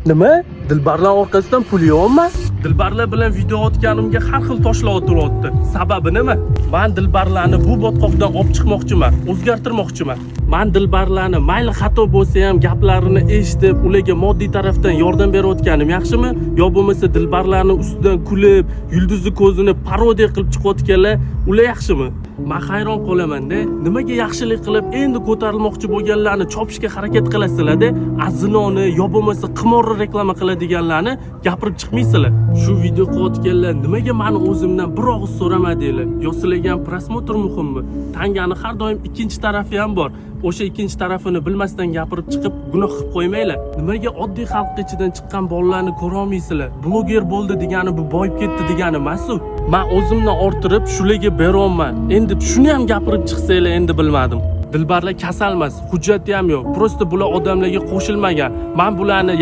Nima? Dilbarlar orqasidan pul yo'qmi? Dilbarlar bilan video otganimga har xil toshlar otilyapti. Sababi nima? Men dilbarlarni bu botqoqdan olib chiqmoqchiman, o'zgartirmoqchiman. Men dilbarlarni mayli xato bo'lsa ham gaplarini eshitib, ularga moddiy tarafdan yordam berayotganim yaxshimi? Yo bo'lmasa dilbarlarning ustidan kulib, yulduzni ko'zini parodiya qilib chiqayotganlar ular yaxshimi? Men hayron qolaman-da. Nimaga yaxshilik qilib endi ko'tarilmoqchi bo'lganlarni chopishga harakat qilasizlar-da, azinoni yo bo'lmasa qimorni reklama qiladiganlarni gapirib chiqmaysizlar. Shu video qilayotganlar nimaga meni o'zimdan bir og'iz so'ramadinglar? Yo sizlarga ham prosmotr muhimmi? Tangani har doim ikkinchi tarafi ham bor. O'sha ikkinchi tarafini bilmasdan gapirib chiqib gunoh qilib qo'ymanglar. Nimaga oddiy xalq ichidan chiqqan bolalarni ko'ra olmaysizlar? Bloger bo'ldi degani bu boyib ketdi degani emas-ku. Men o'zimni orttirib shularga beryapman. Endi shuni ham gapirib chiqsanglar endi bilmadim. Dilbarlar kasal emas, hujjati ham yo'q. Prosta bular odamlarga qo'shilmagan. Men bularni